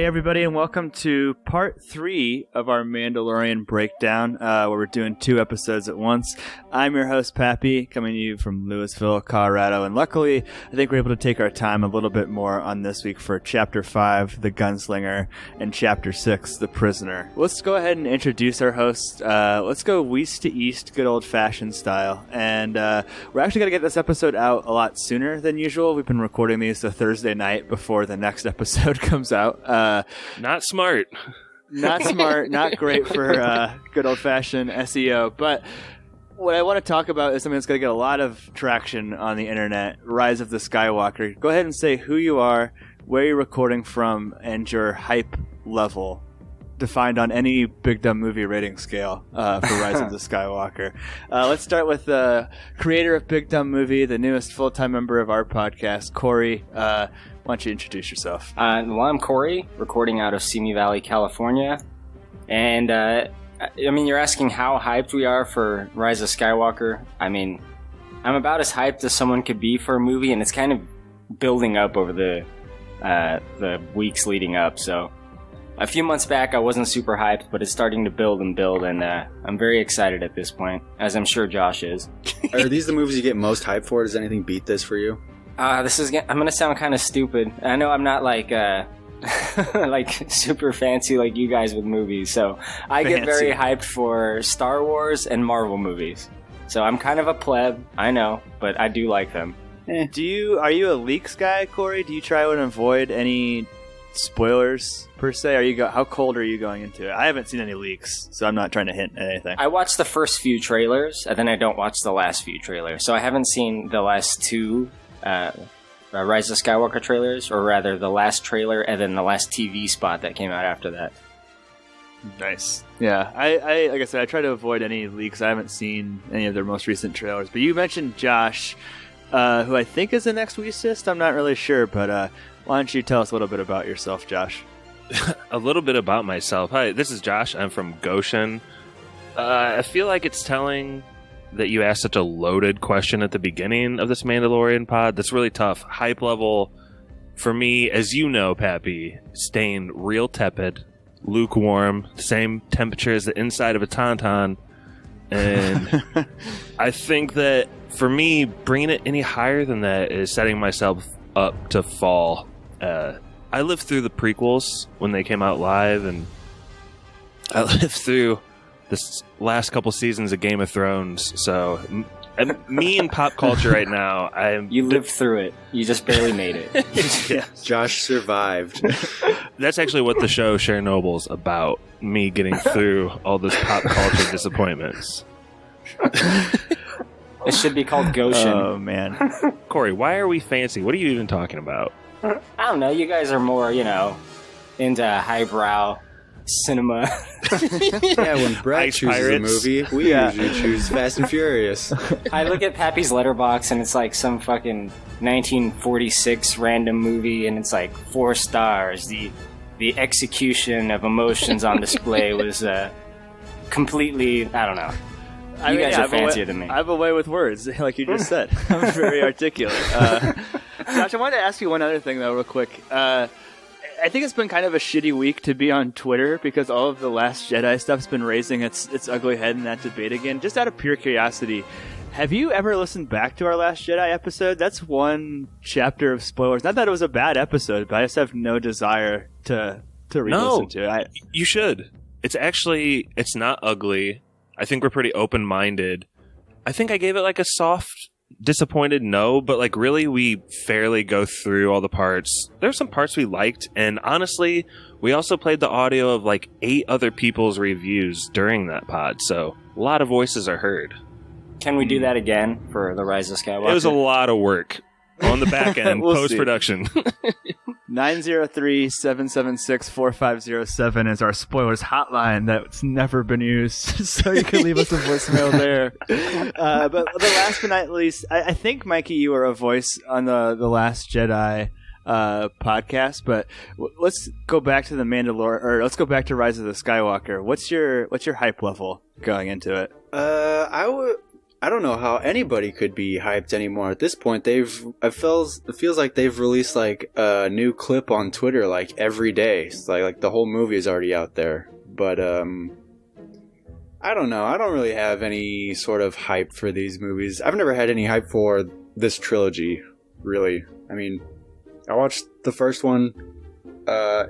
everybody, and welcome to part 3 of our Mandalorian breakdown, where we're doing 2 episodes at once. I'm your host, Pappy, coming to you from Louisville, Colorado, and luckily, I think we're able to take our time a little bit more on this week for Chapter 5, The Gunslinger, and Chapter 6, The Prisoner. Let's go ahead and introduce our host. Let's go west to east, good old-fashioned style, and we're actually going to get this episode out a lot sooner than usual. We've been recording these the Thursday night before the next episode comes out. Not smart. Not smart, not great for good old-fashioned SEO. But what I want to talk about is something that's going to get a lot of traction on the internet, Rise of the Skywalker. Go ahead and say who you are, where you're recording from, and your hype level, defined on any Big Dumb Movie rating scale for Rise of the Skywalker. Let's start with the creator of Big Dumb Movie, the newest full-time member of our podcast, Korey. Why don't you introduce yourself? Well, I'm Korey, recording out of Simi Valley, California. And, I mean, you're asking how hyped we are for Rise of Skywalker. I mean, I'm about as hyped as someone could be for a movie, and it's kind of building up over the weeks leading up. So, a few months back, I wasn't super hyped, but it's starting to build, and I'm very excited at this point, as I'm sure Josh is. Are these the movies you get most hyped for? Does anything beat this for you? I'm gonna sound kind of stupid. I know I'm not like like super fancy like you guys with movies, so I get very hyped for Star Wars and Marvel movies. So I'm kind of a pleb, I know, but I do like them. Are you a leaks guy, Korey? Do you try to avoid any spoilers per se? How cold are you going into it? I haven't seen any leaks, so I'm not trying to hint at anything. I watched the first few trailers, and then I don't watch the last few trailers. So I haven't seen the last 2 Rise of Skywalker trailers, or rather the last trailer and then the last TV spot that came out after that. Nice. Yeah, I like I said, I try to avoid any leaks. I haven't seen any of their most recent trailers, but you mentioned Josh, who I think is the next Weesist. I'm not really sure, but why don't you tell us a little bit about yourself, Josh? A little bit about myself. Hi, this is Josh. I'm from Goshen. I feel like it's telling that you asked such a loaded question at the beginning of this Mandalorian pod. That's really tough. Hype level, for me, as you know, Pappy, staying real tepid, lukewarm, same temperature as the inside of a tauntaun. And I think that, for me, bringing it any higher than that is setting myself up to fall. I lived through the prequels when they came out live, and I lived through this last couple seasons of Game of Thrones, so me and pop culture right now, You lived through it. You just barely made it. Yeah. Josh survived. That's actually what the show Chernobyl's about, me getting through all this pop culture disappointments. It should be called Goshen. Oh, man. Korey, why are we fancy? What are you even talking about? I don't know. You guys are more, into highbrow cinema. Yeah, when Brett Ice chooses Pirates. a movie, we usually choose Fast and Furious. I look at Pappy's letterbox and it's like some fucking 1946 random movie, and it's like 4 stars. The execution of emotions on display was completely, I don't know. You guys are fancier than me. I have a way with words, like you just said. I'm very articulate. Josh, I wanted to ask you one other thing, though, real quick. I think it's been kind of a shitty week to be on Twitter because all of the Last Jedi stuff's been raising its ugly head in that debate again. Just out of pure curiosity, have you ever listened back to our Last Jedi episode? That's one chapter of spoilers. Not that it was a bad episode, but I just have no desire to re-listen to it. You should. It's not ugly. I think we're pretty open-minded. I think I gave it like a soft, disappointed no, but like really we fairly go through all the parts. There's some parts we liked, and honestly, we also played the audio of like 8 other people's reviews during that pod, so a lot of voices are heard. Can we do that again for The Rise of Skywalker? It was a lot of work on the back end, We'll post-production. 903-776-4507 is our spoilers hotline that's never been used, so you can leave us a voicemail there. But the last but not least, I think, Mikey, you were a voice on the Last Jedi podcast, but let's go back to the Mandalorian, or let's go back to Rise of the Skywalker. What's your hype level going into it? I don't know how anybody could be hyped anymore at this point. It feels like they've released like a new clip on Twitter like every day. It's like the whole movie is already out there. But I don't know. I don't really have any sort of hype for these movies. I've never had any hype for this trilogy, really. I mean, I watched the first one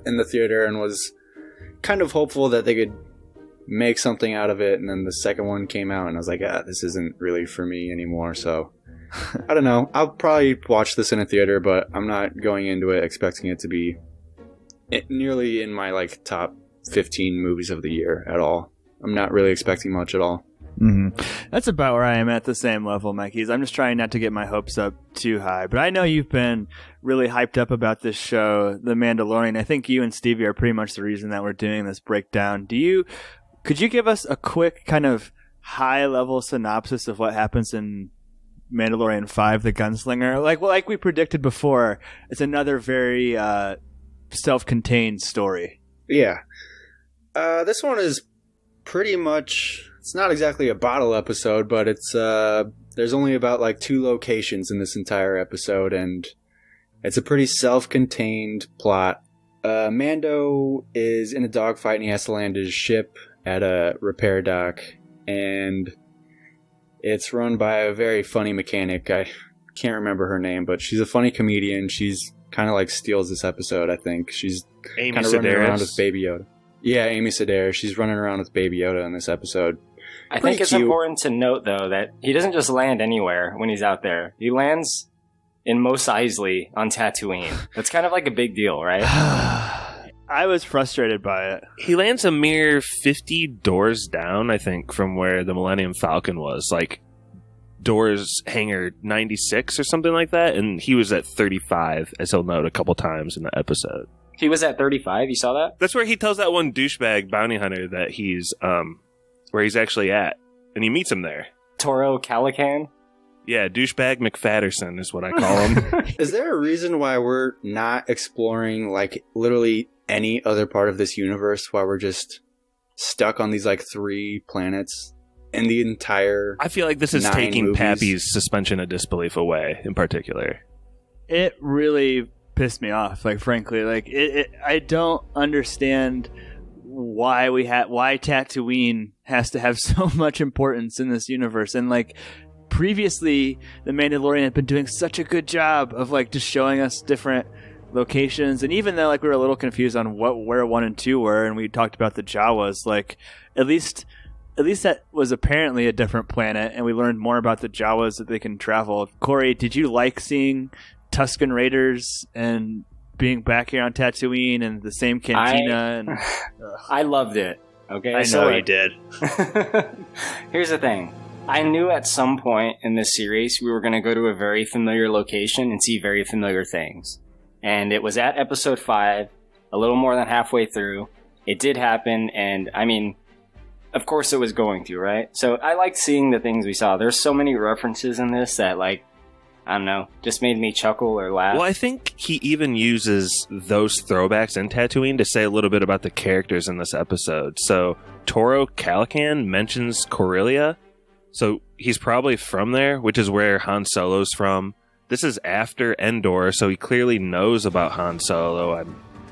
in the theater and was kind of hopeful that they could make something out of it, and then the second one came out and I was like, this isn't really for me anymore. So I don't know, I'll probably watch this in a theater, but I'm not going into it expecting it to be nearly in my like top 15 movies of the year at all. I'm not really expecting much at all. Mm-hmm. That's about where I am at the same level, Mikey. I'm just trying not to get my hopes up too high. But I know you've been really hyped up about this show, The Mandalorian. I think you and Stevie are pretty much the reason that we're doing this breakdown. Could you give us a quick kind of high-level synopsis of what happens in Mandalorian 5, The Gunslinger? Like we predicted before, it's another very self-contained story. Yeah. This one is pretty much... It's not exactly a bottle episode, but it's there's only about like 2 locations in this entire episode, and it's a pretty self-contained plot. Mando is in a dogfight and he has to land his ship at a repair dock, and it's run by a very funny mechanic. I can't remember her name, but she's a funny comedian. She's kind of like steals this episode, I think. She's kind of running around with Baby Yoda. Yeah, Amy Sedaris. She's running around with Baby Yoda in this episode. I think it's important to note, though, that he doesn't just land anywhere when he's out there. He lands in Mos Eisley on Tatooine. That's kind of like a big deal, right? I was frustrated by it. He lands a mere 50 doors down, I think, from where the Millennium Falcon was. Like, doors hangar 96 or something like that, and he was at 35, as he'll note a couple times in the episode. He was at 35? You saw that? That's where he tells that one douchebag bounty hunter that he's, where he's actually at, and he meets him there. Toro Calican? Yeah, douchebag McFatterson is what I call him. Is there a reason why we're not exploring, like, literally any other part of this universe, why we're just stuck on these, like, 3 planets in the entire I feel like this is 9 taking movies? Pappy's suspension of disbelief away, in particular. It really pissed me off, like, frankly. Like, I don't understand why Tatooine has to have so much importance in this universe. And, like, previously, The Mandalorian had been doing such a good job of, like, just showing us different locations, and even though like we were a little confused on where 1 and 2 were, and we talked about the Jawas, like at least that was apparently a different planet, and we learned more about the Jawas that they can travel. Korey, did you like seeing Tusken Raiders and being back here on Tatooine and the same cantina? I loved it. Okay, I know you did. Here's the thing. I knew at some point in this series we were going to go to a very familiar location and see very familiar things. And it was at episode 5, a little more than halfway through. It did happen, and I mean, of course it was going to, right? So I liked seeing the things we saw. There's so many references in this that, like, I don't know, just made me chuckle or laugh. Well, I think he even uses those throwbacks in Tatooine to say a little bit about the characters in this episode. So Toro Calican mentions Corellia, so he's probably from there, which is where Han Solo's from. This is after Endor, so he clearly knows about Han Solo.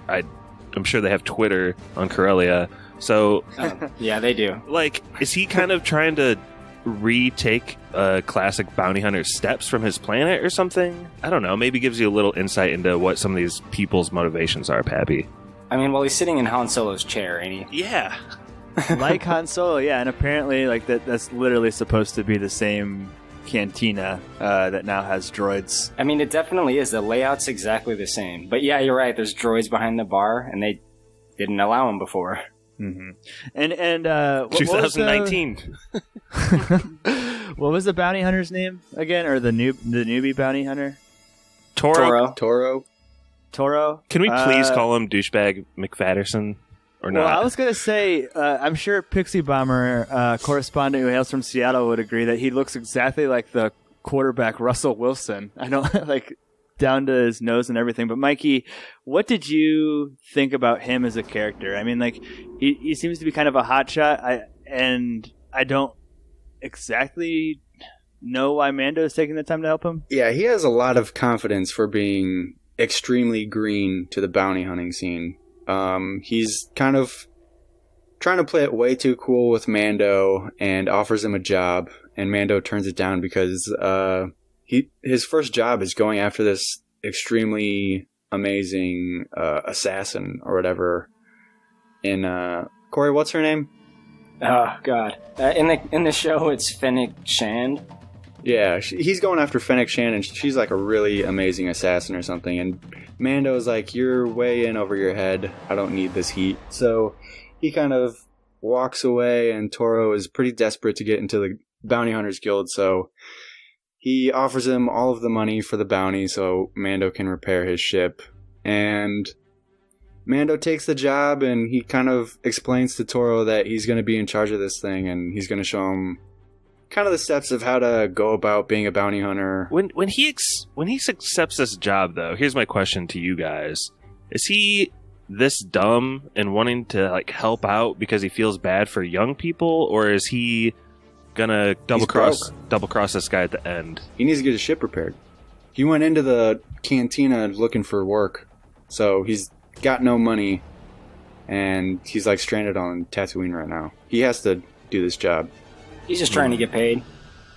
I'm sure they have Twitter on Corellia. So yeah, they do. Like, is he kind of trying to retake classic bounty hunter steps from his planet or something? I don't know. Maybe gives you a little insight into what some of these people's motivations are, Pappy. I mean, well, he's sitting in Han Solo's chair, ain't he? Yeah. Like Han Solo, yeah, and apparently like that's literally supposed to be the same cantina that now has droids. I mean, it definitely is. The layout's exactly the same. But yeah, you're right. There's droids behind the bar, and they didn't allow them before. Mm-hmm. And 2019. What was the bounty hunter's name again, or the newbie bounty hunter? Toro. Can we please call him douchebag McFatterson? Or not? Well, I was going to say, I'm sure Pixie Bomber correspondent who hails from Seattle would agree that he looks exactly like the quarterback Russell Wilson. I don't like down to his nose and everything. But Mikey, what did you think about him as a character? I mean, like he seems to be kind of a hotshot, and I don't exactly know why Mando is taking the time to help him? Yeah, he has a lot of confidence for being extremely green to the bounty hunting scene. He's kind of trying to play it way too cool with Mando and offers him a job, and Mando turns it down because his first job is going after this extremely amazing assassin or whatever. In Korey, what's her name? Oh God! In the show, it's Fennec Shand. Yeah, he's going after Fennec Shand, and she's like a really amazing assassin or something. And Mando's like, "You're way in over your head. I don't need this heat." So he kind of walks away, and Toro is pretty desperate to get into the Bounty Hunters Guild. So he offers him all of the money for the bounty, so Mando can repair his ship. And Mando takes the job, and he kind of explains to Toro that he's going to be in charge of this thing, and he's going to show him kind of the steps of how to go about being a bounty hunter. When he accepts this job, though, here's my question to you guys: is he this dumb and wanting to like help out because he feels bad for young people, or is he gonna double cross this guy at the end? He needs to get his ship repaired. He went into the cantina looking for work, so he's got no money, and he's like stranded on Tatooine right now. He has to do this job. He's just trying to get paid.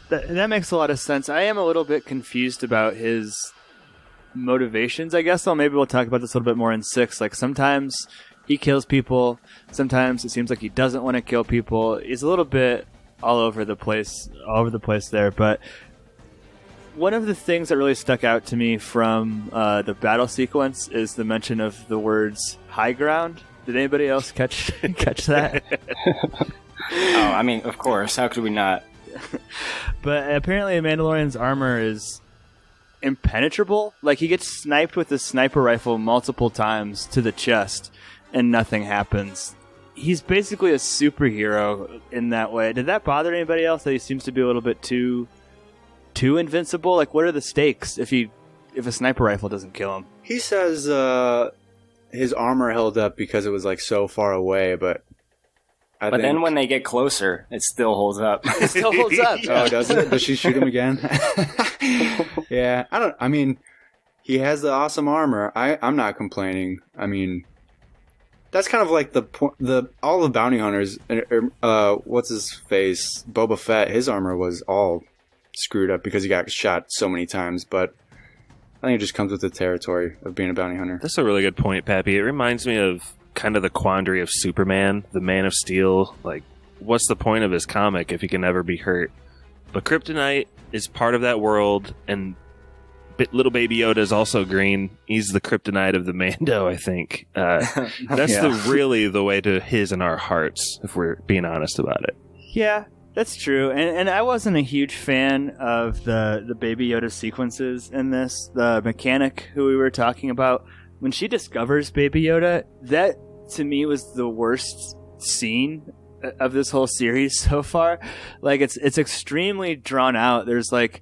That makes a lot of sense. I am a little bit confused about his motivations, I guess. So maybe we'll talk about this a little bit more in 6. Like, sometimes he kills people. Sometimes it seems like he doesn't want to kill people. He's a little bit all over the place there. But one of the things that really stuck out to me from the battle sequence is the mention of the words high ground. Did anybody else catch that? Oh, I mean, of course. How could we not? But apparently Mandalorian's armor is impenetrable. Like, he gets sniped with a sniper rifle multiple times to the chest, and nothing happens. He's basically a superhero in that way. Did that bother anybody else, that he seems to be a little bit too invincible? Like, what are the stakes if a sniper rifle doesn't kill him? He says his armor held up because it was like so far away, but then when they get closer, it still holds up. It still holds up. Oh, does it? Does she shoot him again? Yeah, I mean, he has the awesome armor. I'm not complaining. I mean, that's kind of like all the bounty hunters. What's his face? Boba Fett. His armor was all screwed up because he got shot so many times. But I think it just comes with the territory of being a bounty hunter. That's a really good point, Pappy. It reminds me of kind of the quandary of Superman, the Man of Steel. Like, what's the point of his comic if he can never be hurt? But Kryptonite is part of that world, and little baby Yoda is also green. He's the Kryptonite of the Mando, I think. That's really the way to his and our hearts, if we're being honest about it. Yeah, that's true. And I wasn't a huge fan of the Baby Yoda sequences in this. The mechanic who we were talking about, when she discovers Baby Yoda, that to me was the worst scene of this whole series so far. Like, it's extremely drawn out. There's like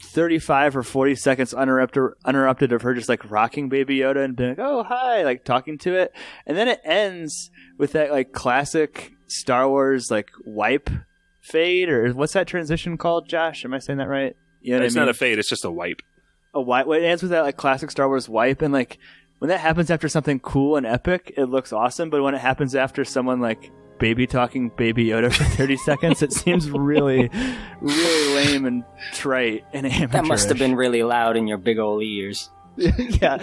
35 or 40 seconds uninterrupted of her just like rocking Baby Yoda and being like, "Oh, hi," like talking to it. And then it ends with that like classic Star Wars like wipe fade, or what's that transition called, Josh? Am I saying that right? You know it's not a fade, it's just a wipe. A wipe. It ends with that like classic Star Wars wipe, and like when that happens after something cool and epic, it looks awesome. But when it happens after someone like baby talking Baby Yoda for 30 seconds, it seems really, really lame and trite and amateurish. That must have been really loud in your big old ears. Yeah,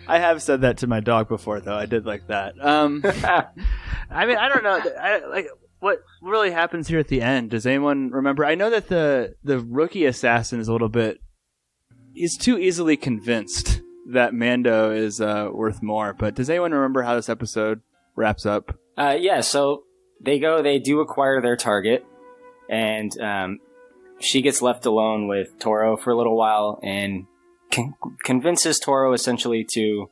I have said that to my dog before, though. I did like that. I mean, I don't know. Like, what really happens here at the end? Does anyone remember? I know that the rookie assassin is a little bit. He's too easily convinced that Mando is worth more. But does anyone remember how this episode wraps up? Yeah. So they do acquire their target, and she gets left alone with Toro for a little while, and convinces Toro essentially to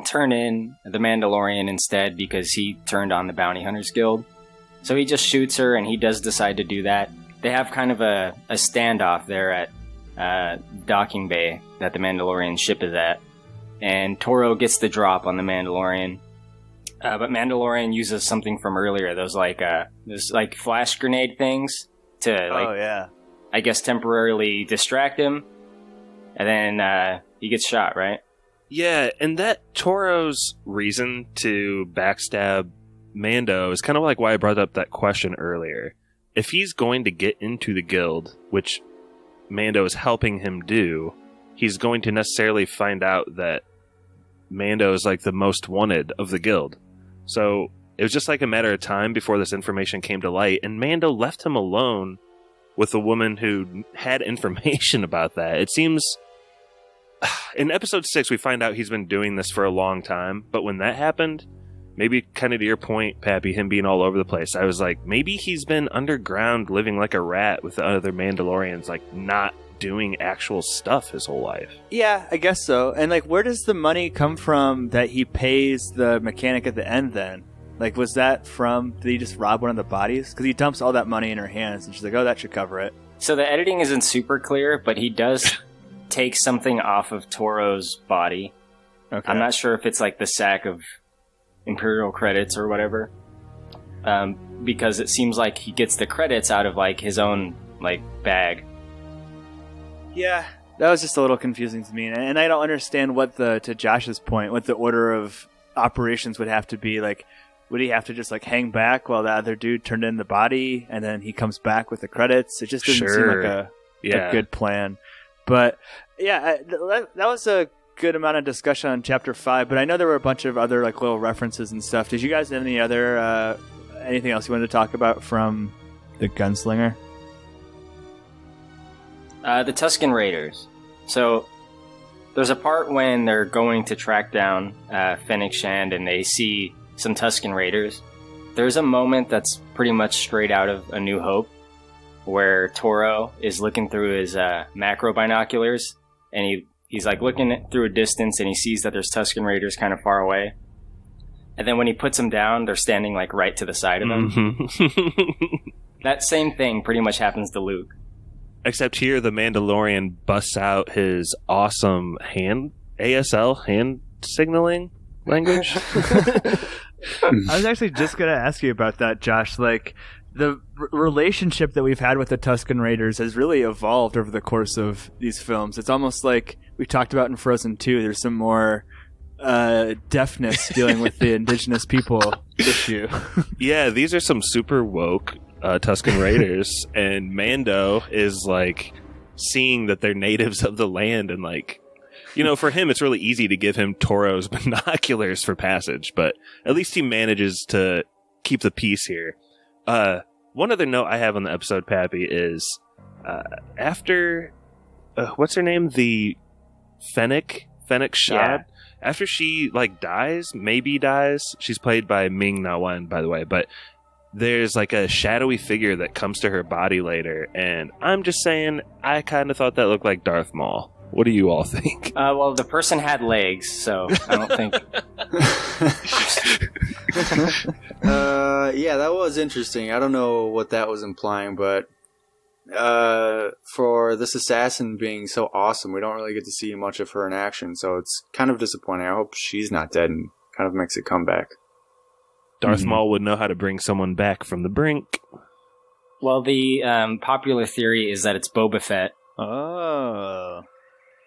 turn in the Mandalorian instead because he turned on the Bounty Hunters Guild. So he just shoots her, and he does decide to do that. They have kind of a standoff there at docking bay that the Mandalorian ship is at, and Toro gets the drop on the Mandalorian. But Mandalorian uses something from earlier, those flash grenade things to like. Oh yeah. I guess, temporarily distract him, and then he gets shot, right? Yeah, and that Toro's reason to backstab Mando is kind of like why I brought up that question earlier. If he's going to get into the guild, which Mando is helping him do, he's going to necessarily find out that Mando is like the most wanted of the guild. So it was just like a matter of time before this information came to light, and Mando left him alone with a woman who had information about that. It seems... In episode 6, we find out he's been doing this for a long time, but when that happened, maybe kind of to your point, Pappy, him being all over the place, I was like, maybe he's been underground living like a rat with the other Mandalorians, like not doing actual stuff his whole life. Yeah, I guess so. And like, where does the money come from that he pays the mechanic at the end then? Like, was that from, did he just rob one of the bodies? Because he dumps all that money in her hands, and she's like, oh, that should cover it. So the editing isn't super clear, but he does take something off of Toro's body. Okay. I'm not sure if it's like the sack of Imperial credits or whatever. Because it seems like he gets the credits out of like his own like bag. Yeah, that was just a little confusing to me. And I don't understand what to Josh's point, what the order of operations would have to be. Like, would he have to just like hang back while the other dude turned in the body and then he comes back with the credits? It just doesn't seem like a good plan. But yeah, that was a good amount of discussion on Chapter 5. But I know there were a bunch of other like little references and stuff. Did you guys have any other anything else you wanted to talk about from the Gunslinger? The Tusken Raiders. So there's a part when they're going to track down Fennec Shand and they see some Tusken Raiders. There's a moment that's pretty much straight out of A New Hope where Toro is looking through his macro binoculars and he's like looking through a distance and he sees that there's Tusken Raiders kind of far away. And then when he puts them down, they're standing like right to the side of him. Mm-hmm. That same thing pretty much happens to Luke. Except here, the Mandalorian busts out his awesome ASL hand signaling language. I was actually just going to ask you about that, Josh. Like, the relationship that we've had with the Tusken Raiders has really evolved over the course of these films. It's almost like we talked about in Frozen 2. There's some more deafness dealing with the indigenous people issue. Yeah, these are some super woke Tusken Raiders, and Mando is like seeing that they're natives of the land, and like, you know, for him it's really easy to give him Toro's binoculars for passage, but at least he manages to keep the peace here. One other note I have on the episode, Pappy, is after what's her name, the Fennec Shand, after she like dies, she's played by Ming Na Wen, by the way, but there's like a shadowy figure that comes to her body later, and I'm just saying, I kind of thought that looked like Darth Maul. What do you all think? Well, the person had legs, so I don't think... Yeah, that was interesting. I don't know what that was implying, but for this assassin being so awesome, we don't really get to see much of her in action, so it's kind of disappointing. I hope she's not dead and kind of makes a comeback. Darth Maul would know how to bring someone back from the brink. Well, the popular theory is that it's Boba Fett. Oh.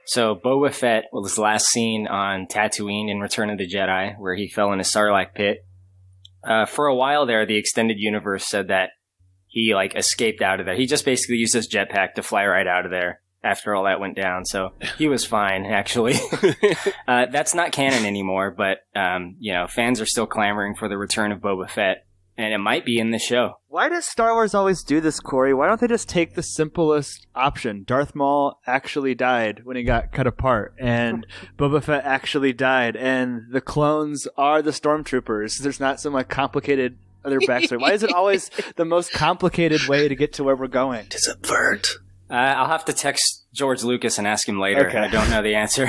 So Boba Fett was last seen on Tatooine in Return of the Jedi, where he fell in a Sarlacc pit. For a while there, the extended universe said that he like escaped out of there. He just basically used his jetpack to fly right out of there after all that went down. So he was fine, actually. That's not canon anymore, but you know, fans are still clamoring for the return of Boba Fett, and it might be in the show. Why does Star Wars always do this, Korey? Why don't they just take the simplest option? Darth Maul actually died when he got cut apart, and Boba Fett actually died, and the clones are the stormtroopers. There's not some like complicated other backstory. Why is it always the most complicated way to get to where we're going? To subvert. I'll have to text George Lucas and ask him later. Okay. I don't know the answer.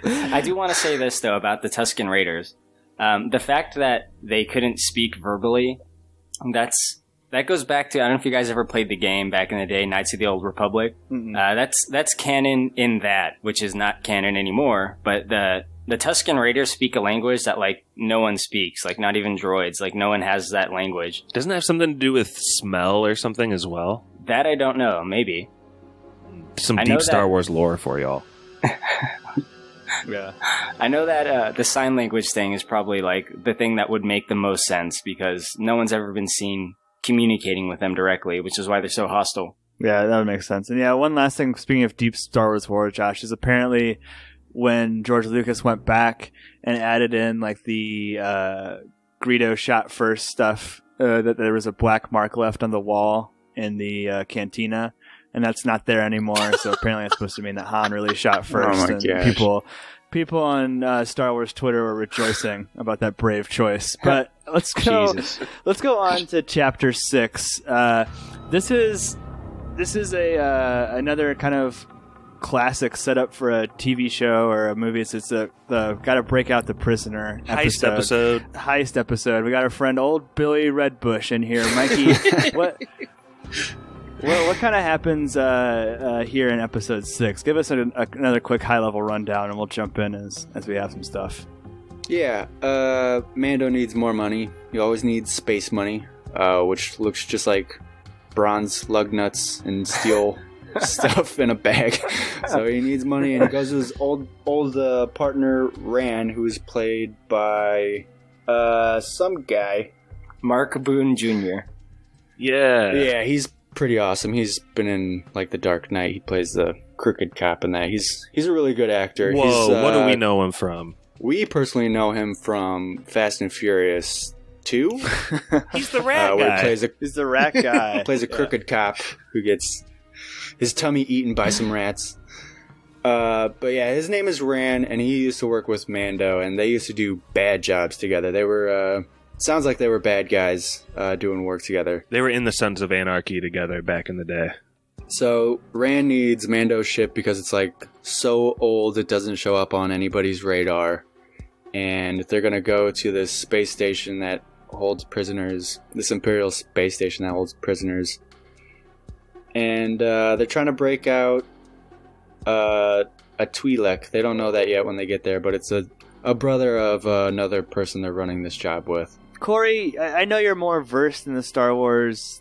I do want to say this, though, about the Tusken Raiders. The fact that they couldn't speak verbally, that goes back to, I don't know if you guys ever played the game back in the day, Knights of the Old Republic. Mm-hmm. That's canon in that, which is not canon anymore. But the Tusken Raiders speak a language that, like, no one speaks, like, not even droids. Like, no one has that language. Doesn't it have something to do with smell or something as well? That I don't know. Maybe. Some I know deep Star that- Wars lore for y'all. Yeah. I know that the sign language thing is probably like the thing that would make the most sense because no one's ever been seen communicating with them directly, which is why they're so hostile. Yeah, that would make sense. And yeah, one last thing, speaking of deep Star Wars lore, Josh, is apparently when George Lucas went back and added in like the Greedo shot first stuff, that there was a black mark left on the wall in the cantina, and that's not there anymore. So apparently it's supposed to mean that Han really shot first. Oh my and gosh. people on Star Wars Twitter were rejoicing about that brave choice. But let's go on to Chapter 6. This is another kind of classic setup for a TV show or a movie. It's the gotta break out the prisoner heist episode. We got our friend old Billy Redbush in here. Mikey, what kind of happens here in episode 6? Give us another quick high level rundown, and we'll jump in as we have some stuff. Yeah, Mando needs more money. He always needs space money, which looks just like bronze lug nuts and steel stuff in a bag. So he needs money, and he goes to his old partner Ran, who's played by some guy, Mark Boone Jr. Yeah, he's pretty awesome. He's been in like The Dark Knight. He plays the crooked cop in that. He's a really good actor. Whoa, what do we know him from? We personally know him from Fast and Furious 2. He's the rat where guy. He's the rat guy. Plays a crooked cop who gets his tummy eaten by some rats. But yeah, his name is Ran, and he used to work with Mando, and they used to do bad jobs together. They were, sounds like they were bad guys doing work together. They were in the Sons of Anarchy together back in the day. So Ran needs Mando's ship because it's like so old it doesn't show up on anybody's radar. And they're going to go to this space station that holds prisoners, this Imperial space station that holds prisoners. And they're trying to break out a Twi'lek. They don't know that yet when they get there, but it's a brother of another person they're running this job with. Korey, I know you're more versed in the Star Wars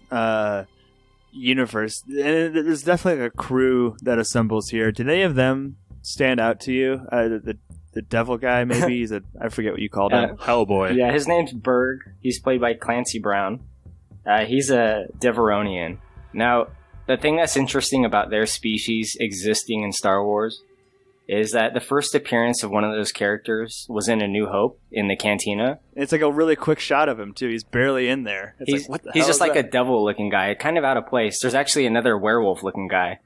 universe. And there's definitely a crew that assembles here. Do any of them stand out to you? The devil guy, maybe? I forget what you called him. Hellboy. Yeah, his name's Berg. He's played by Clancy Brown. He's a Deveronian. Now, the thing that's interesting about their species existing in Star Wars is that the first appearance of one of those characters was in A New Hope in the cantina. It's like a really quick shot of him, too. He's barely in there. It's what the he's hell just is like that? a devil-looking guy, kind of out of place. There's actually another werewolf-looking guy.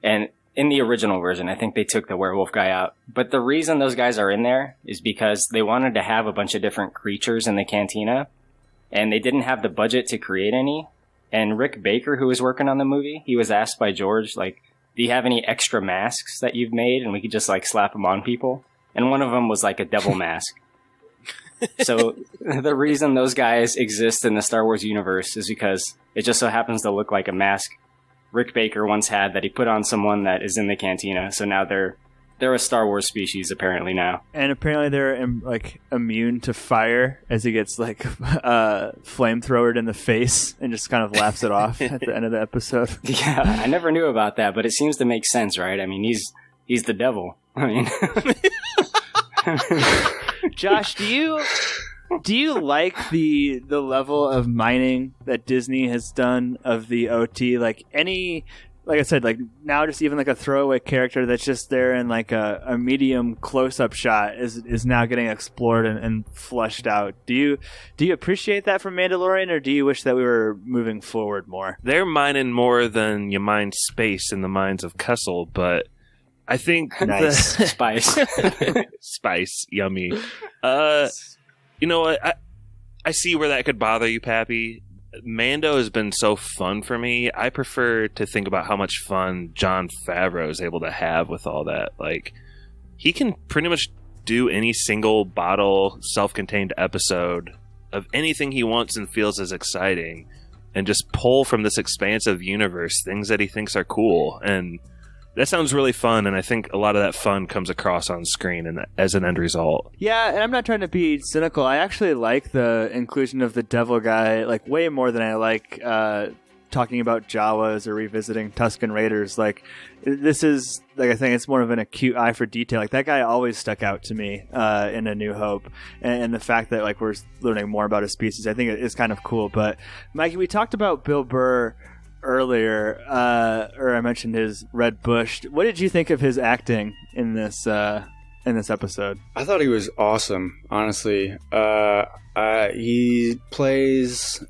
And in the original version, I think they took the werewolf guy out. But the reason those guys are in there is because they wanted to have a bunch of different creatures in the cantina, and they didn't have the budget to create any. And Rick Baker, who was working on the movie, he was asked by George, like, do you have any extra masks that you've made? And we could just, like, slap them on people. And one of them was, like, a devil mask. So the reason those guys exist in the Star Wars universe is because it just so happens to look like a mask Rick Baker once had that he put on someone that is in the cantina. So now they're a Star Wars species apparently now. And apparently they're like immune to fire as he gets like flamethrowered in the face and just kind of laughs it off at the end of the episode. Yeah, I never knew about that, but it seems to make sense, right? I mean, he's the devil. I mean, Josh, do you like the level of mining that Disney has done of the OT? Like I said, like now just even like a throwaway character that's just there in like a medium close-up shot is now getting explored and fleshed out. Do you appreciate that from Mandalorian, or do you wish that we were moving forward more? They're mining more than you mine space in the mines of Kessel, but I think Nice. Spice. Spice, yummy. You know what? I see where that could bother you, Pappy. Mando has been so fun for me. I prefer to think about how much fun Jon Favreau is able to have with all that. Like, he can pretty much do any single bottle, self-contained episode of anything he wants and feels is exciting, and just pull from this expansive universe things that he thinks are cool. And that sounds really fun, and I think a lot of that fun comes across on screen and as an end result. Yeah, and I'm not trying to be cynical. I actually like the inclusion of the devil guy like way more than I like talking about Jawas or revisiting Tusken Raiders. Like, this is, like, I think it's more of an acute eye for detail. Like, that guy always stuck out to me in A New Hope. And the fact that, like, we're learning more about his species, I think it is kind of cool. But, Mikey, we talked about Bill Burr earlier, or I mentioned his Red Bush. What did you think of his acting in this episode? I thought he was awesome, honestly. He plays...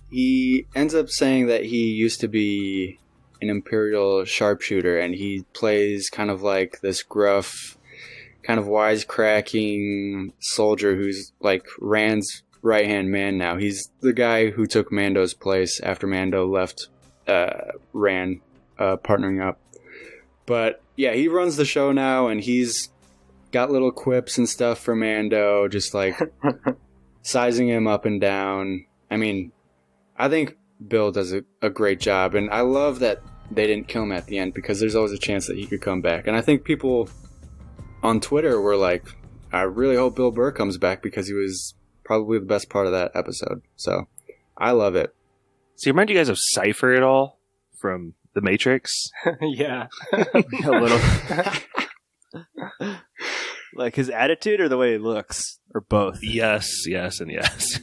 he ends up saying that he used to be an Imperial sharpshooter, and he plays kind of like this gruff, kind of wisecracking soldier who's like Rand's right-hand man now. He's the guy who took Mando's place after Mando left Rand, partnering up. But yeah, he runs the show now, and he's got little quips and stuff for Mando, just like sizing him up and down. I mean, I think Bill does a great job, and I love that they didn't kill him at the end, because there's always a chance that he could come back. And I think people on Twitter were like, I really hope Bill Burr comes back, because he was probably the best part of that episode. So I love it. So, remind you guys of Cypher at all from The Matrix? Yeah. A little. Like his attitude or the way he looks? Or both? Yes, and yes.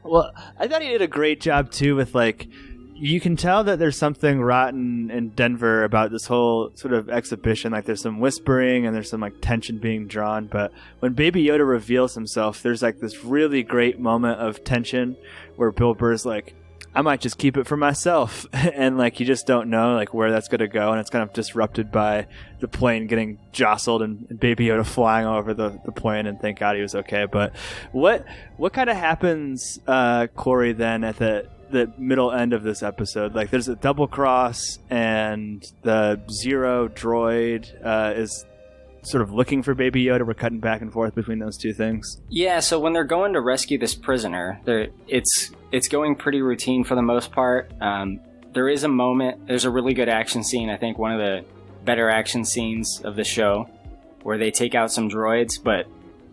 Well, I thought he did a great job too with, like, you can tell that there's something rotten in Denver about this whole sort of exhibition. Like, there's some whispering and there's some, like, tension being drawn. But when Baby Yoda reveals himself, there's, like, this really great moment of tension where Bill Burr's like, I might just keep it for myself. And, like, you just don't know, like, where that's going to go. And it's kind of disrupted by the plane getting jostled and Baby Yoda flying over the plane, and thank God he was okay. But what kind of happens, Korey, then at the middle end of this episode? Like, there's a double cross, and the Zero droid is sort of looking for Baby Yoda. We're cutting back and forth between those two things. Yeah, so when they're going to rescue this prisoner, it's going pretty routine for the most part. There is a moment, there's a really good action scene, I think one of the better action scenes of the show, where they take out some droids, but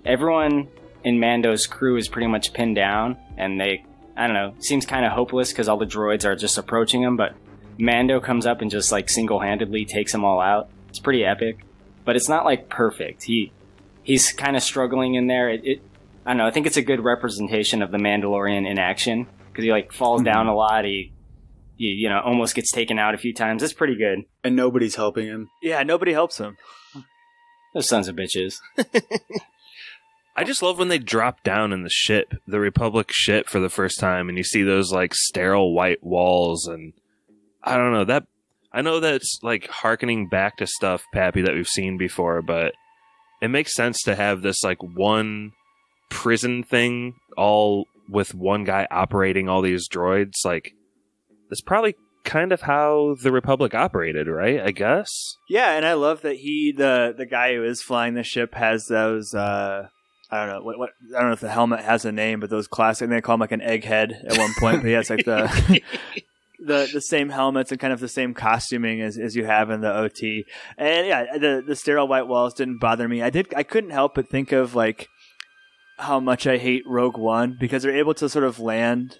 everyone in Mando's crew is pretty much pinned down, and I don't know, seems kind of hopeless because all the droids are just approaching him, but Mando comes up and just, like, single-handedly takes them all out. It's pretty epic. But it's not, like, perfect. He's kind of struggling in there. I don't know. I think it's a good representation of the Mandalorian in action, because he, like, falls down a lot. He you know, almost gets taken out a few times. It's pretty good. And nobody's helping him. Yeah, nobody helps him. Those sons of bitches. I just love when they drop down in the ship, the Republic ship, for the first time, and you see those, like, sterile white walls, and I don't know, that I know that's, like, hearkening back to stuff, Pappy, that we've seen before, but it makes sense to have this, like, one prison thing, all with one guy operating all these droids. Like, that's probably kind of how the Republic operated, right? I guess. Yeah, and I love that the guy who is flying the ship has those. I don't know what I don't know if the helmet has a name, but those classic. They call him like an egghead at one point. But he has like the same helmets and kind of the same costuming as you have in the OT. And yeah, the sterile white walls didn't bother me. I couldn't help but think of, like, how much I hate Rogue One, because they're able to sort of land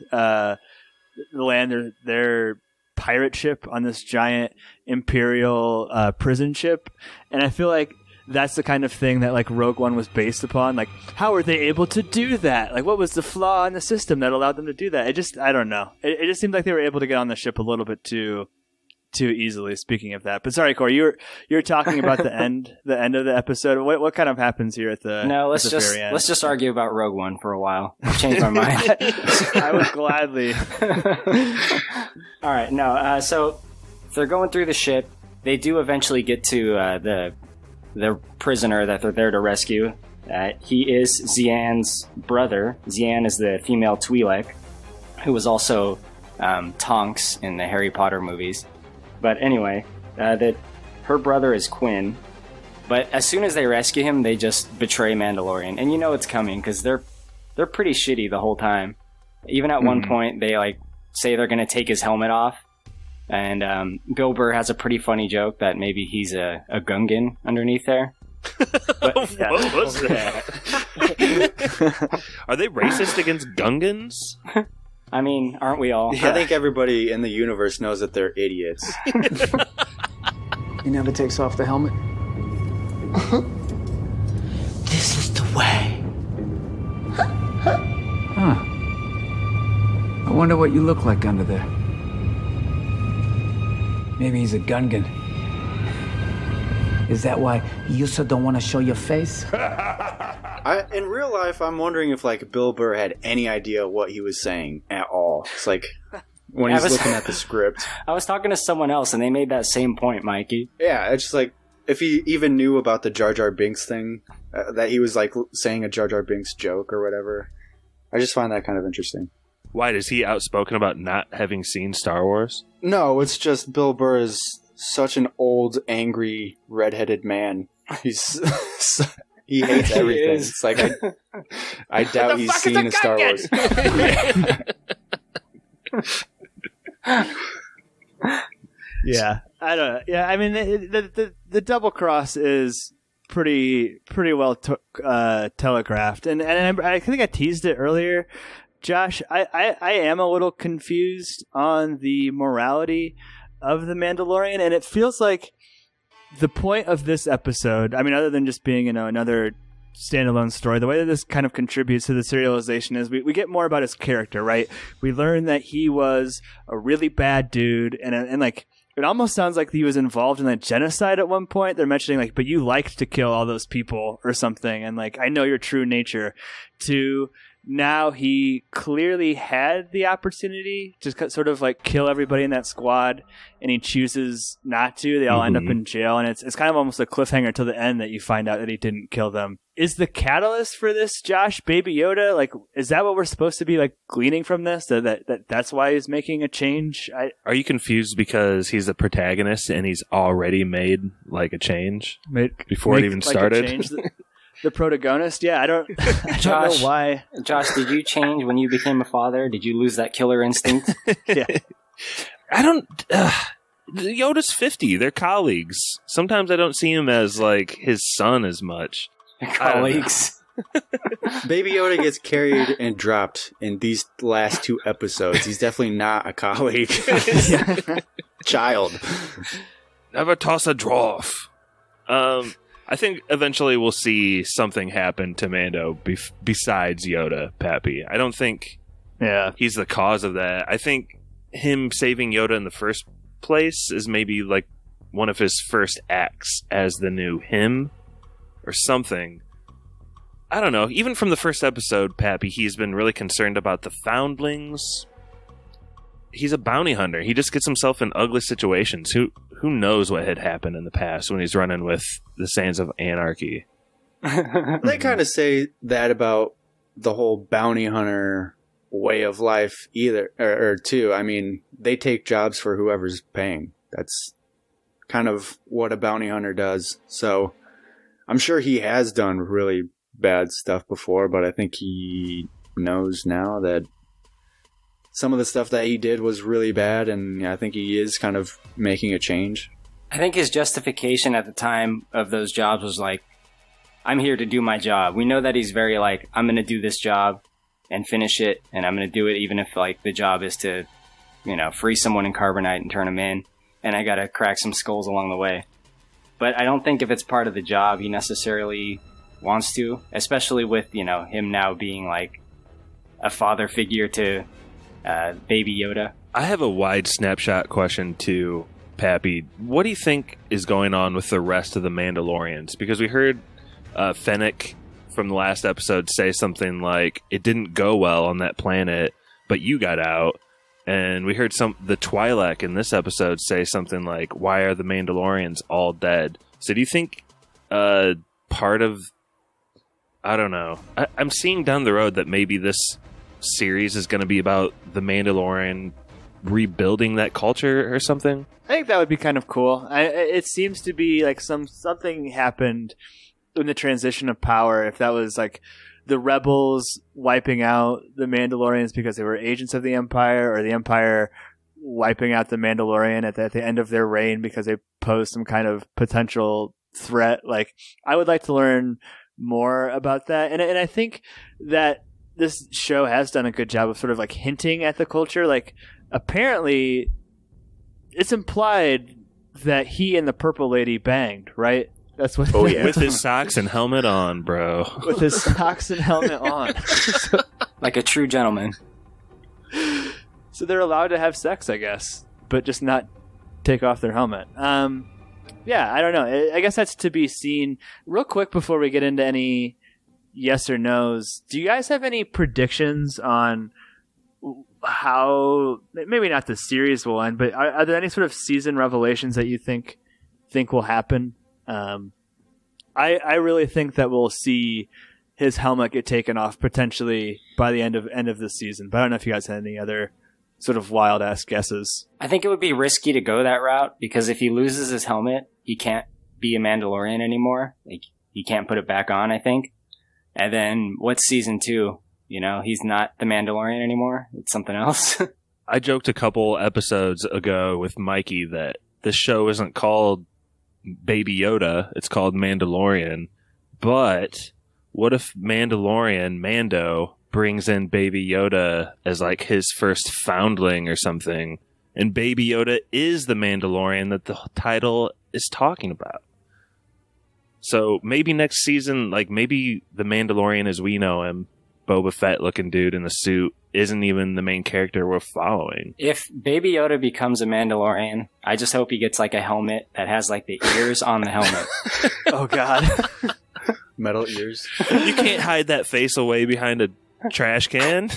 their pirate ship on this giant Imperial prison ship, and I feel like that's the kind of thing that, like, Rogue One was based upon. Like, how were they able to do that? Like, what was the flaw in the system that allowed them to do that? I don't know. It just seemed like they were able to get on the ship a little bit too easily. Speaking of that, but sorry, Korey, you were talking about the end of the episode. What kind of happens here at the very end? Let's just argue about Rogue One for a while. I've changed my mind. I would gladly. All right, no. So if they're going through the ship, they do eventually get to the prisoner that they're there to rescue. He is Xian's brother. Xian is the female Twi'lek, who was also Tonks in the Harry Potter movies. But anyway, her brother is Quinn. But as soon as they rescue him, they just betray Mandalorian, and you know it's coming because they're pretty shitty the whole time. Even at one point, they, like, say they're going to take his helmet off, and Bill Burr has a pretty funny joke that maybe he's a Gungan underneath there. But, what was that? Are they racist against Gungans? I mean, aren't we all? I think everybody in the universe knows that they're idiots. He never takes off the helmet. This is the way. Huh. I wonder what you look like under there. Maybe he's a Gungan. Is that why you also don't want to show your face? In real life, I'm wondering if like Bill Burr had any idea what he was saying at all. It's like when he's looking at the script. I was talking to someone else, and they made that same point, Mikey. Yeah, it's just like if he even knew about the Jar Jar Binks thing, that he was like saying a Jar Jar Binks joke or whatever. I just find that kind of interesting. Why, is he outspoken about not having seen Star Wars? No, it's just Bill Burr is such an old, angry, redheaded man. He's he hates everything. It's like I doubt he's seen a Star Wars. Yeah, I don't know. Yeah, I mean the double cross is pretty well telegraphed, and I think I teased it earlier. Josh, I am a little confused on the morality of the Mandalorian, and it feels like the point of this episode, I mean, other than just being, another standalone story, the way that this kind of contributes to the serialization is we get more about his character, right? We learn that he was a really bad dude, and like, it almost sounds like he was involved in a genocide at one point. They're mentioning like, but you liked to kill all those people or something, and like, I know your true nature. To now he clearly had the opportunity to sort of like kill everybody in that squad, and he chooses not to. They all end up in jail, and it's kind of almost a cliffhanger till the end that you find out that he didn't kill them. Is the catalyst for this, Josh, Baby Yoda? Like, is that what we're supposed to be like gleaning from this? That's why he's making a change? Are you confused because he's the protagonist and he's already made like a change before it even started? The protagonist? Yeah, I don't know why. Josh, did you change when you became a father? Did you lose that killer instinct? Yeah. I don't... Yoda's 50. They're colleagues. Sometimes I don't see him as, like, his son as much. Colleagues. Baby Yoda gets carried and dropped in these last 2 episodes. He's definitely not a colleague. Child. Never toss a dwarf. I think eventually we'll see something happen to Mando besides Yoda, Pappy. I don't think he's the cause of that. I think him saving Yoda in the first place is maybe like one of his first acts as the new him or something. I don't know. Even from the first episode, Pappy, he's been really concerned about the foundlings. He's a bounty hunter. He just gets himself in ugly situations. Who knows what had happened in the past when he's running with the Sands of Anarchy? They kind of say that about the whole bounty hunter way of life too. I mean, they take jobs for whoever's paying. That's kind of what a bounty hunter does. So I'm sure he has done really bad stuff before, but I think he knows now that some of the stuff that he did was really bad, and I think he is kind of making a change. I think his justification at the time of those jobs was like, I'm here to do my job. We know that he's very like, I'm going to do this job and finish it, and I'm going to do it even if like the job is to, free someone in carbonite and turn him in, and I got to crack some skulls along the way. But I don't think if it's part of the job he necessarily wants to, especially with, him now being like a father figure to Baby Yoda. I have a wide snapshot question to Pappy. What do you think is going on with the rest of the Mandalorians? Because we heard Fennec from the last episode say something like, it didn't go well on that planet, but you got out. And we heard the Twi'lek in this episode say something like, why are the Mandalorians all dead? So do you think part of... I don't know. I'm seeing down the road that maybe this series is going to be about the Mandalorian rebuilding that culture or something. I think that would be kind of cool. It seems to be like something happened in the transition of power. If that was like the rebels wiping out the Mandalorians because they were agents of the Empire, or the Empire wiping out the Mandalorian at the end of their reign because they posed some kind of potential threat. Like, I would like to learn more about that. And I think that this show has done a good job of sort of like hinting at the culture. Like, apparently it's implied that he and the purple lady banged, right? That's what. With his socks and helmet on, bro. With his socks and helmet on. Like a true gentleman. So they're allowed to have sex, I guess, but just not take off their helmet. Yeah, I don't know. I guess that's to be seen. Real quick before we get into any yes or no's, do you guys have any predictions on how, maybe not the series will end, but are there any sort of season revelations that you think will happen? I really think that we'll see his helmet get taken off potentially by the end of the season, but I don't know if you guys had any other sort of wild ass guesses. I think it would be risky to go that route, because if he loses his helmet, he can't be a Mandalorian anymore. Like, he can't put it back on, I think. And then what's season 2? You know, he's not the Mandalorian anymore. It's something else. I joked a couple episodes ago with Mikey that this show isn't called Baby Yoda. It's called Mandalorian. But what if Mandalorian, Mando, brings in Baby Yoda as like his first foundling or something, and Baby Yoda is the Mandalorian that the title is talking about? So maybe next season, like maybe the Mandalorian as we know him, Boba Fett looking dude in the suit, isn't even the main character we're following. If Baby Yoda becomes a Mandalorian, I just hope he gets like a helmet that has like the ears on the helmet. Oh God. Metal ears. You can't hide that face away behind a trash can.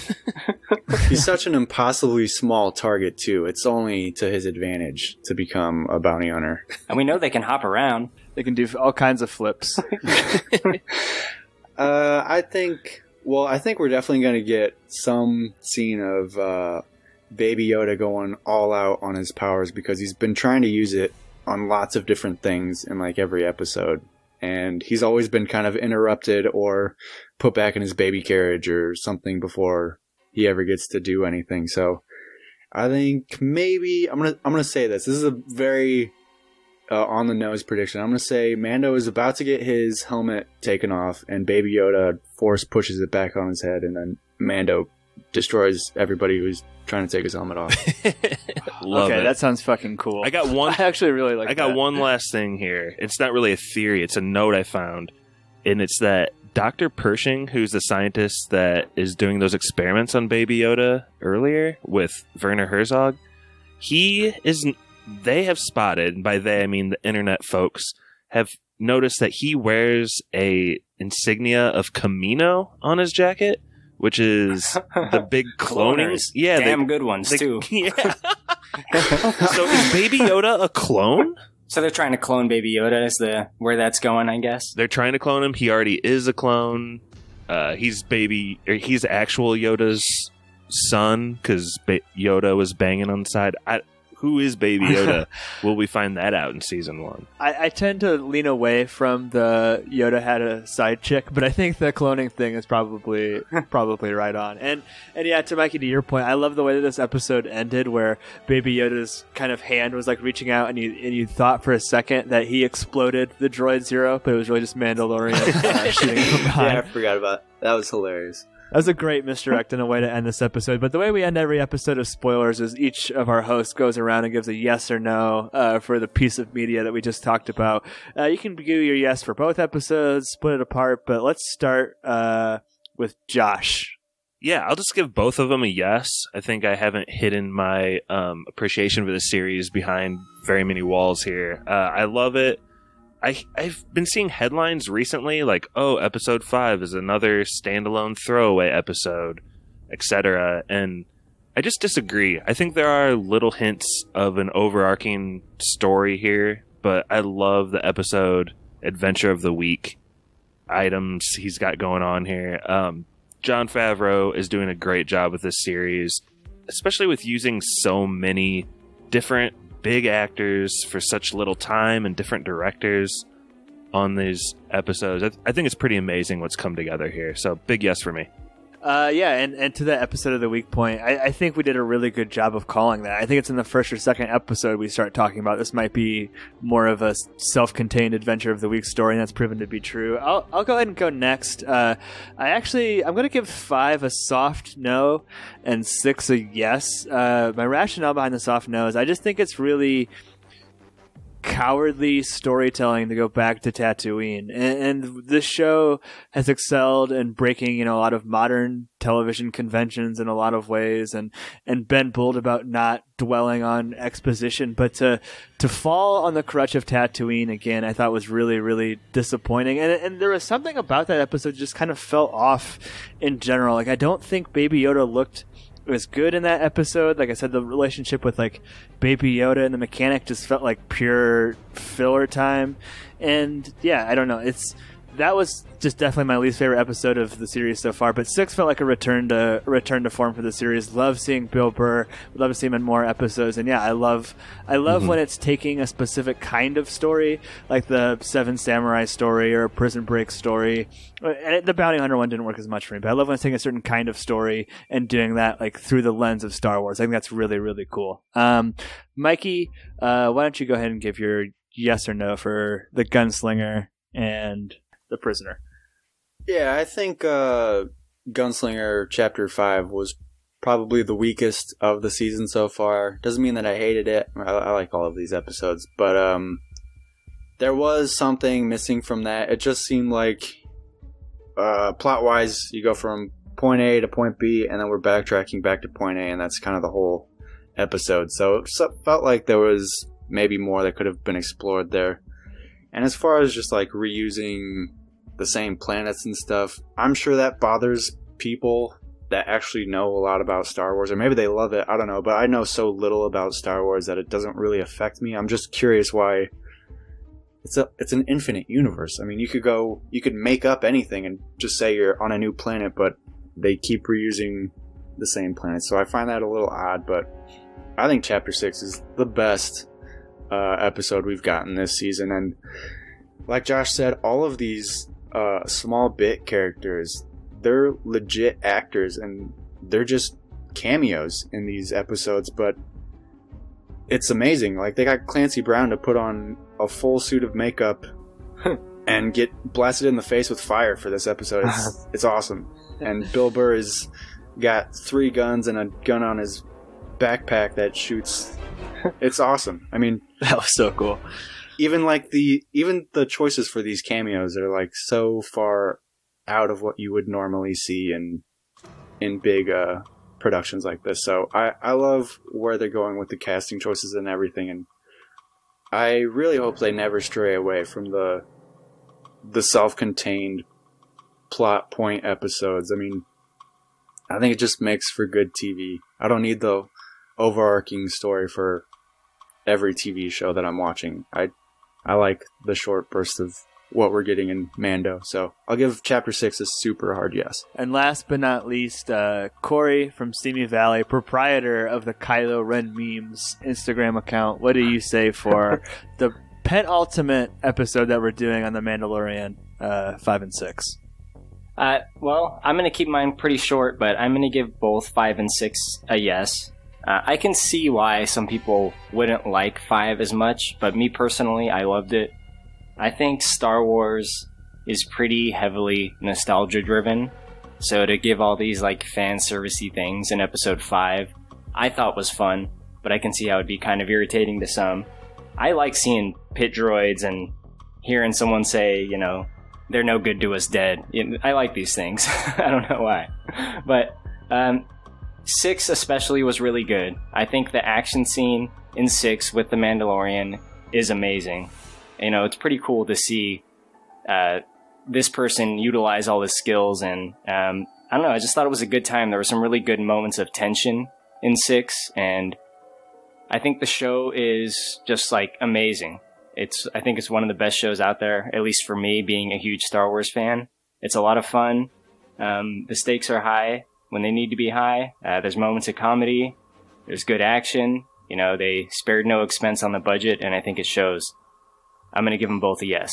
He's such an impossibly small target too. It's only to his advantage to become a bounty hunter. And we know they can hop around. They can do all kinds of flips. I think we're definitely going to get some scene of Baby Yoda going all out on his powers, because he's been trying to use it on lots of different things in like every episode. And he's always been kind of interrupted or put back in his baby carriage or something before he ever gets to do anything. So I think maybe I'm gonna say this. This is a very on the nose prediction. I'm gonna say Mando is about to get his helmet taken off, and Baby Yoda force pushes it back on his head, and then Mando destroys everybody who's trying to take his helmet off. Love okay, it. that sounds fucking cool. I got one. I actually really like. I got one last thing here. It's not really a theory. It's a note I found, and it's that Dr. Pershing, who's the scientist that is doing those experiments on Baby Yoda earlier with Werner Herzog, they have spotted, and by they I mean the internet folks, have noticed that he wears a insignia of Camino on his jacket, which is the big cloning. Yeah, damn good ones too. Yeah. So is Baby Yoda a clone? So they're trying to clone Baby Yoda, is where that's going, I guess. They're trying to clone him. He already is a clone. He's actual Yoda's son, because Yoda was banging on the side. Who is Baby Yoda? Will we find that out in season 1? I tend to lean away from the Yoda had a side chick, but I think the cloning thing is probably right on. And yeah, to Mikey, to your point, I love the way that this episode ended, where Baby Yoda's kind of hand was like reaching out, and you thought for a second that he exploded the droid Zero, but it was really just Mandalorian shooting from behind. Yeah, I forgot about that. That was hilarious. That was a great misdirect and a way to end this episode. But the way we end every episode of Spoilers is each of our hosts goes around and gives a yes or no for the piece of media that we just talked about. You can do your yes for both episodes, split it apart, but let's start with Josh. Yeah, I'll just give both of them a yes. I think I haven't hidden my appreciation for the series behind very many walls here. I love it. I've been seeing headlines recently like, oh, episode 5 is another standalone throwaway episode, etc. And I just disagree. I think there are little hints of an overarching story here, but I love the episode Adventure of the Week items he's got going on here. Jon Favreau is doing a great job with this series, especially with using so many different big actors for such little time and different directors on these episodes. I think it's pretty amazing what's come together here. So big yes for me. Yeah, and to that episode of the week point, I think we did a really good job of calling that. I think it's in the first or second episode we start talking about this might be more of a self-contained adventure of the week story, and that's proven to be true. I'll go ahead and go next. I'm going to give 5 a soft no and 6 a yes. My rationale behind the soft no is I just think it's really cowardly storytelling to go back to Tatooine, and this show has excelled in breaking a lot of modern television conventions in a lot of ways, and been bold about not dwelling on exposition, but to fall on the crutch of Tatooine again, I thought was really, really disappointing. And there was something about that episode just kind of felt off in general. Like, I don't think Baby Yoda looked was good in that episode. Like I said, the relationship with like Baby Yoda and the mechanic just felt like pure filler time. And yeah, I don't know. That was just definitely my least favorite episode of the series so far. But 6 felt like a return to form for the series. Love seeing Bill Burr. Would love to see him in more episodes. And yeah, I love when it's taking a specific kind of story, like the Seven Samurai story or a Prison Break story. And the Bounty Hunter one didn't work as much for me, but I love when it's taking a certain kind of story and doing that like through the lens of Star Wars. I think that's really, really cool. Mikey, why don't you go ahead and give your yes or no for the Gunslinger and the Prisoner? Yeah, I think Gunslinger Chapter 5 was probably the weakest of the season so far. Doesn't mean that I hated it. I like all of these episodes, but there was something missing from that. It just seemed like plot-wise, you go from point A to point B, and then we're backtracking back to point A, and that's kind of the whole episode. So it felt like there was maybe more that could have been explored there. And as far as just like reusing the same planets and stuff, I'm sure that bothers people that actually know a lot about Star Wars, or maybe they love it, I don't know, but I know so little about Star Wars that it doesn't really affect me. I'm just curious why it's an infinite universe. I mean, you could make up anything and just say you're on a new planet, but they keep reusing the same planet. So I find that a little odd, but I think Chapter 6 is the best episode we've gotten this season. And like Josh said, all of these small bit characters, they're legit actors and they're just cameos in these episodes, but it's amazing. Like, they got Clancy Brown to put on a full suit of makeup and get blasted in the face with fire for this episode. It's awesome. And Bill Burr has got 3 guns and a gun on his backpack that shoots. It's awesome. I mean, that was so cool. Even the choices for these cameos are like so far out of what you would normally see in big productions like this. So I love where they're going with the casting choices and everything, and I really hope they never stray away from the self-contained plot point episodes. I mean, I think it just makes for good TV. I don't need the overarching story for every TV show that I'm watching. I like the short bursts of what we're getting in Mando. So I'll give Chapter 6 a super hard yes. And last but not least, Korey from Simi Valley, proprietor of the Kylo Ren Memes Instagram account. What do you say for the penultimate episode that we're doing on The Mandalorian, 5 and 6? Well, I'm going to keep mine pretty short, but I'm going to give both 5 and 6 a yes. I can see why some people wouldn't like 5 as much, but me personally, I loved it. I think Star Wars is pretty heavily nostalgia driven, so to give all these like fan servicey things in episode 5, I thought was fun, but I can see how it'd be kind of irritating to some. I like seeing pit droids and hearing someone say, you know, they're no good to us dead. I like these things. I don't know why. But 6 especially was really good. I think the action scene in 6 with the Mandalorian is amazing. You know, it's pretty cool to see this person utilize all his skills, and I don't know, I just thought it was a good time. There were some really good moments of tension in 6, and I think the show is just like amazing. I think it's one of the best shows out there, at least for me, being a huge Star Wars fan. It's a lot of fun. The stakes are high when they need to be high. There's moments of comedy. There's good action. You know, they spared no expense on the budget, and I think it shows. I'm going to give them both a yes.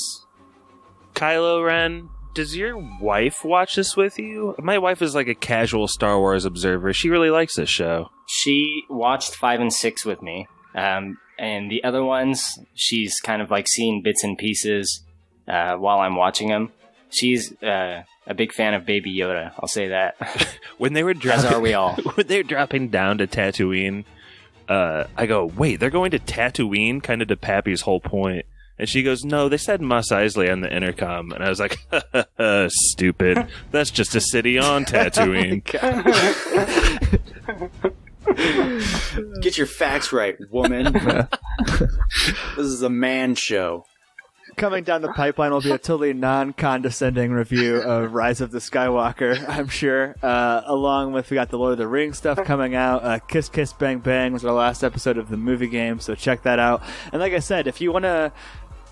Kylo Ren Does your wife watch this with you? My wife is like a casual Star Wars observer. She really likes this show. She watched 5 and 6 with me. And the other ones, she's kind of like seeing bits and pieces while I'm watching them. She's a big fan of Baby Yoda. I'll say that. When they were As are we all. When they were dropping down to Tatooine, I go, wait, they're going to Tatooine? Kind of to Pappy's whole point. And she goes, no, they said Mos Eisley on the intercom. And I was like, stupid. That's just a city on Tatooine. Get your facts right, woman. This is a man show. Coming down the pipeline will be a totally non-condescending review of Rise of the Skywalker, I'm sure. Along with, we got the Lord of the Rings stuff coming out. Kiss Kiss Bang Bang was our last episode of the movie game, so check that out. And like I said, if you want to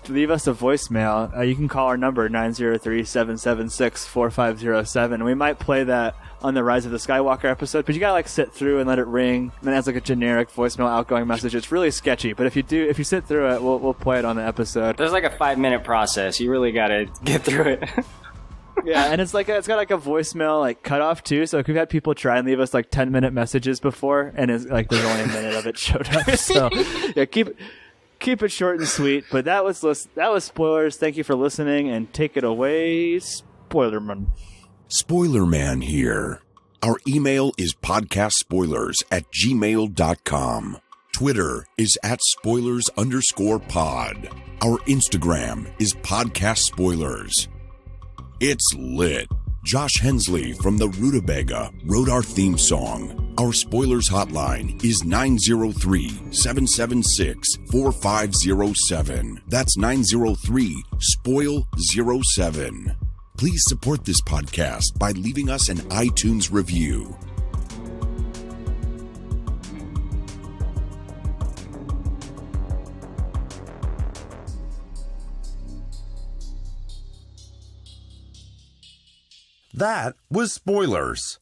leave us a voicemail, you can call our number, 903-776-4507. We might play that on the Rise of the Skywalker episode, but you gotta like sit through and let it ring, and then it has like a generic voicemail outgoing message. It's really sketchy, but if you sit through it, we'll play it on the episode. There's like a 5-minute process. You really gotta get through it. Yeah, and it's got like a voicemail like cutoff too. So we've had people try and leave us like 10-minute messages before, and it's like there's only a minute of it showed up. So yeah, keep it short and sweet. But that was spoilers. Thank you for listening, and take it away, Spoilerman. Spoilerman here. Our email is podcastspoilers@gmail.com. Twitter is @spoilers_pod. Our Instagram is podcastspoilers. It's lit. Josh Hensley from the Rutabaga wrote our theme song. Our spoilers hotline is 903-776-4507. That's 903-SPOIL07. Please support this podcast by leaving us an iTunes review. That was Spoilers.